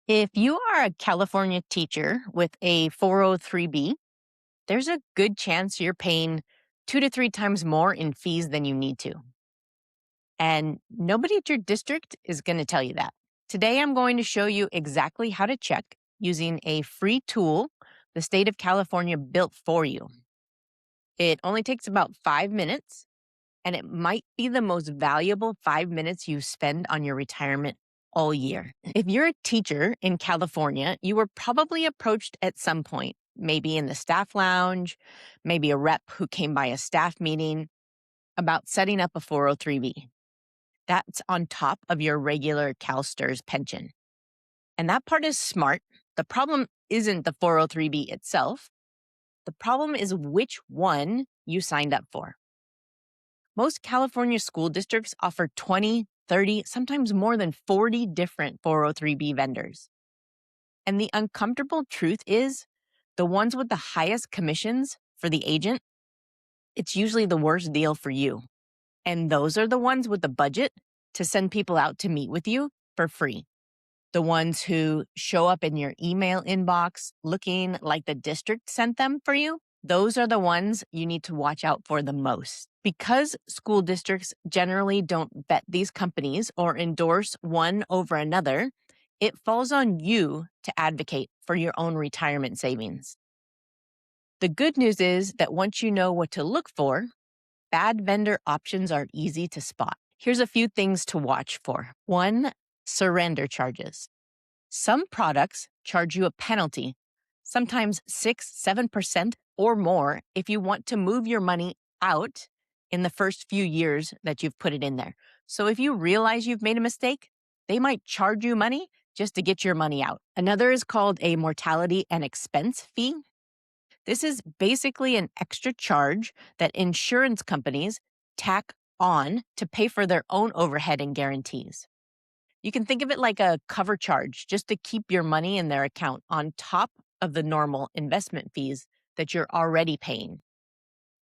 If you are a California teacher with a 403B, there's a good chance you're paying 2 to 3 times more in fees than you need to. And nobody at your district is going to tell you that. Today, I'm going to show you exactly how to check using a free tool the state of California built for you. It only takes about 5 minutes, and it might be the most valuable 5 minutes you spend on your retirement all year. If you're a teacher in California, you were probably approached at some point, maybe in the staff lounge, maybe a rep who came by a staff meeting about setting up a 403B. That's on top of your regular CalSTRS pension. And that part is smart. The problem isn't the 403B itself. The problem is which one you signed up for. Most California school districts offer 20, 30, sometimes more than 40 different 403B vendors. And the uncomfortable truth is, the ones with the highest commissions for the agent, it's usually the worst deal for you. And those are the ones with the budget to send people out to meet with you for free. The ones who show up in your email inbox looking like the district sent them for you, those are the ones you need to watch out for the most. Because school districts generally don't vet these companies or endorse one over another, it falls on you to advocate for your own retirement savings. The good news is that once you know what to look for, bad vendor options are easy to spot. Here's a few things to watch for. 1, surrender charges. Some products charge you a penalty, sometimes 6-7% or more if you want to move your money out in the first few years that you've put it in there. So if you realize you've made a mistake, they might charge you money just to get your money out. Another is called a mortality and expense fee. This is basically an extra charge that insurance companies tack on to pay for their own overhead and guarantees. You can think of it like a cover charge just to keep your money in their account on top of the normal investment fees that you're already paying.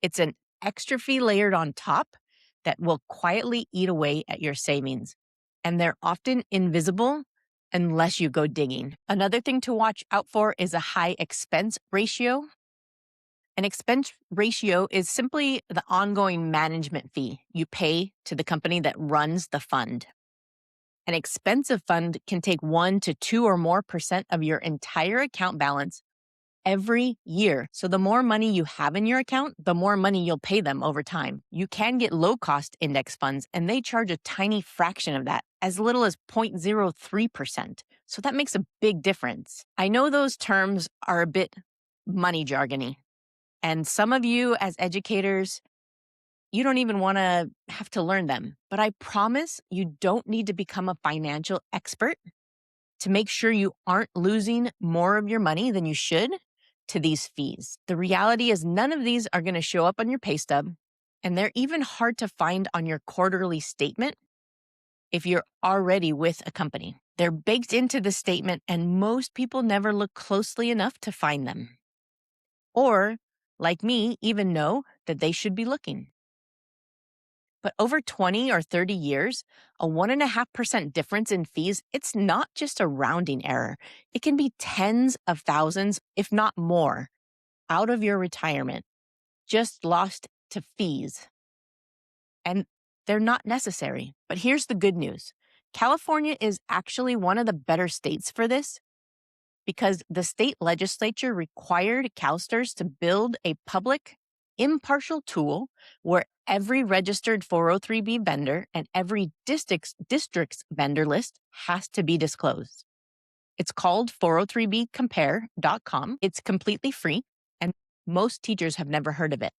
It's an extra fee layered on top that will quietly eat away at your savings, and they're often invisible unless you go digging. Another thing to watch out for is a high expense ratio. An expense ratio is simply the ongoing management fee you pay to the company that runs the fund. An expensive fund can take 1 to 2 or more % of your entire account balance every year. So the more money you have in your account, the more money you'll pay them over time. You can get low-cost index funds, and they charge a tiny fraction of that, as little as 0.03%. So that makes a big difference. I know those terms are a bit money jargony, and some of you as educators, you don't even want to have to learn them. But I promise you don't need to become a financial expert to make sure you aren't losing more of your money than you should to these fees. The reality is none of these are going to show up on your pay stub, and they're even hard to find on your quarterly statement if you're already with a company. They're baked into the statement, and most people never look closely enough to find them. Or, like me, even know that they should be looking. But over 20 or 30 years, a 1.5% difference in fees, it's not just a rounding error. It can be tens of thousands, if not more, out of your retirement, just lost to fees. And they're not necessary. But here's the good news. California is actually one of the better states for this, because the state legislature required CalSTRS to build a public, impartial tool where every registered 403B vendor and every district's vendor list has to be disclosed. It's called 403bcompare.com. It's completely free, and most teachers have never heard of it.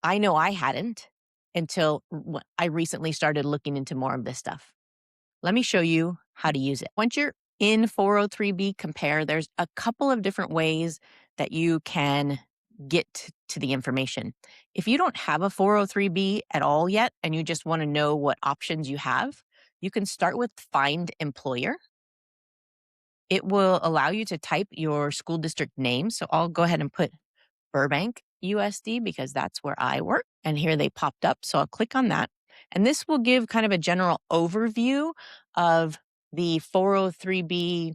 I know I hadn't until I recently started looking into more of this stuff. Let me show you how to use it. Once you're in 403B Compare, there's a couple of different ways that you can get to the information. If you don't have a 403B at all yet, and you just want to know what options you have, you can start with Find Employer. It will allow you to type your school district name. So I'll go ahead and put Burbank, USD, because that's where I work. And here they popped up. So I'll click on that. And this will give kind of a general overview of the 403B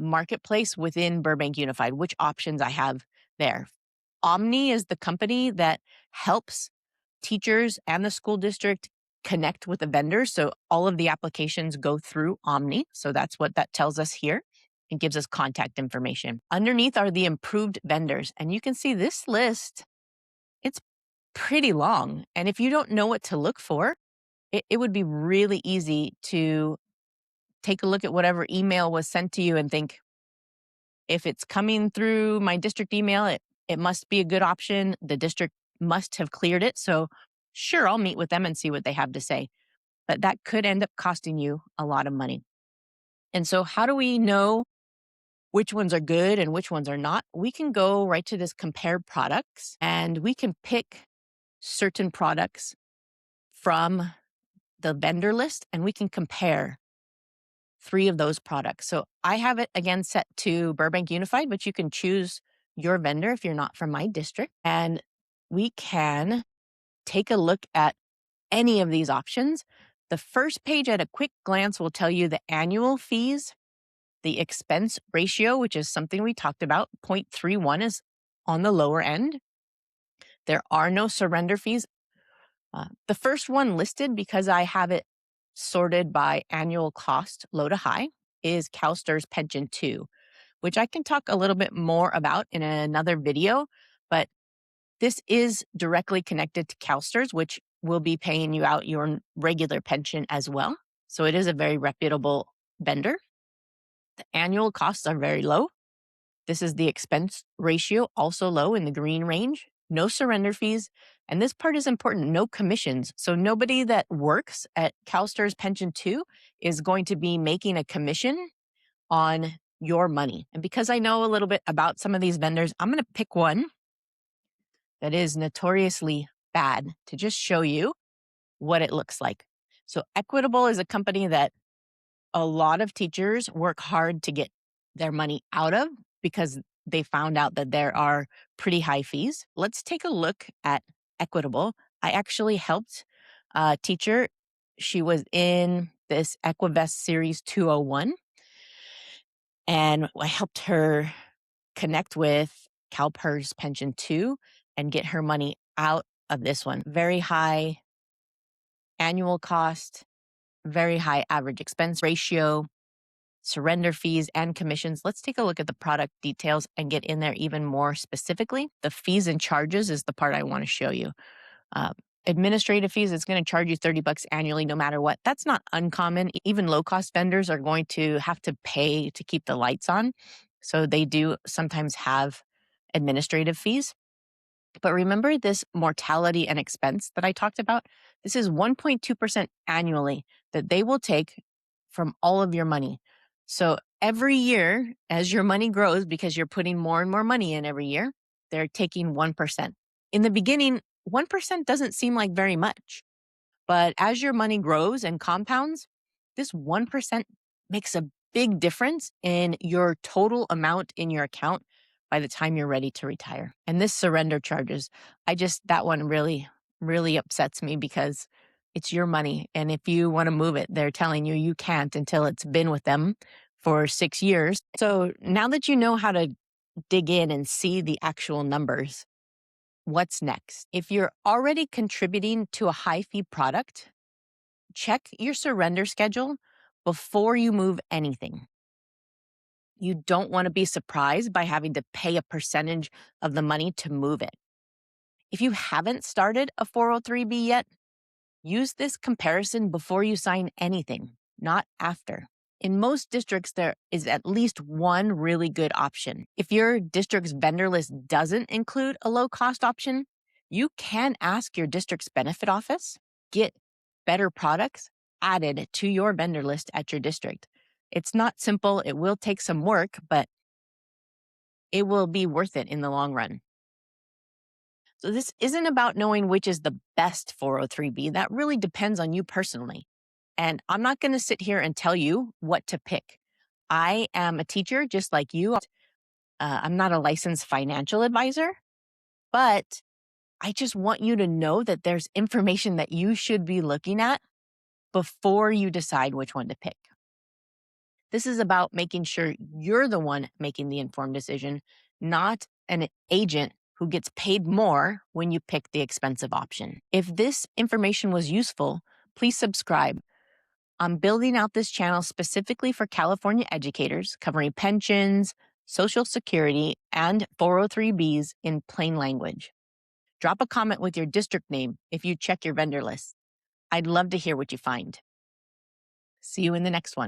marketplace within Burbank Unified, which options I have there. Omni is the company that helps teachers and the school district connect with the vendors. So all of the applications go through Omni. So that's what that tells us here. It gives us contact information. Underneath are the improved vendors. And you can see this list, it's pretty long. And if you don't know what to look for, it would be really easy to take a look at whatever email was sent to you and think, if it's coming through my district email, it must be a good option. The district must have cleared it. So sure, I'll meet with them and see what they have to say. But that could end up costing you a lot of money. And so how do we know which ones are good and which ones are not? We can go right to this compare products and we can pick certain products from the vendor list and we can compare 3 of those products. So I have it again set to Burbank Unified, but you can choose your vendor if you're not from my district. And we can take a look at any of these options. The first page at a quick glance will tell you the annual fees, the expense ratio, which is something we talked about. 0.31 is on the lower end. There are no surrender fees. The first one listed, because I have it sorted by annual cost, low to high, is CalSTRS Pension 2, which I can talk a little bit more about in another video. But this is directly connected to CalSTRS, which will be paying you out your regular pension as well. So it is a very reputable vendor. The annual costs are very low. This is the expense ratio, also low in the green range. No surrender fees. And this part is important, no commissions. So nobody that works at CalSTRS Pension 2 is going to be making a commission on your money. And because I know a little bit about some of these vendors, I'm going to pick one that is notoriously bad to just show you what it looks like. So Equitable is a company that a lot of teachers work hard to get their money out of because they found out that there are pretty high fees. Let's take a look at Equitable. I actually helped a teacher. She was in this Equivest Series 201, and I helped her connect with CalPERS Pension 2 and get her money out of this one. Very high annual cost, very high average expense ratio, surrender fees and commissions. Let's take a look at the product details and get in there even more specifically. The fees and charges is the part I want to show you. Administrative fees, it's going to charge you $30 annually no matter what. That's not uncommon. Even low-cost vendors are going to have to pay to keep the lights on. So they do sometimes have administrative fees. But remember this mortality and expense that I talked about? This is 1.2% annually that they will take from all of your money. So every year, as your money grows, because you're putting more and more money in every year, they're taking 1%. In the beginning, 1% doesn't seem like very much. But as your money grows and compounds, this 1% makes a big difference in your total amount in your account by the time you're ready to retire. And this surrender charges, that one really, really upsets me because it's your money. And if you want to move it, they're telling you you can't until it's been with them for 6 years. So now that you know how to dig in and see the actual numbers, what's next? If you're already contributing to a high fee product, check your surrender schedule before you move anything. You don't want to be surprised by having to pay a percentage of the money to move it. If you haven't started a 403B yet, use this comparison before you sign anything, not after. In most districts, there is at least one really good option. If your district's vendor list doesn't include a low-cost option, you can ask your district's benefit office, get better products added to your vendor list at your district. It's not simple. It will take some work, but it will be worth it in the long run. So this isn't about knowing which is the best 403B. That really depends on you personally. And I'm not going to sit here and tell you what to pick. I am a teacher just like you. I'm not a licensed financial advisor, but I just want you to know that there's information that you should be looking at before you decide which one to pick. This is about making sure you're the one making the informed decision, not an agent who gets paid more when you pick the expensive option. If this information was useful, please subscribe. I'm building out this channel specifically for California educators, covering pensions, Social Security, and 403Bs in plain language. Drop a comment with your district name if you check your vendor list. I'd love to hear what you find. See you in the next one.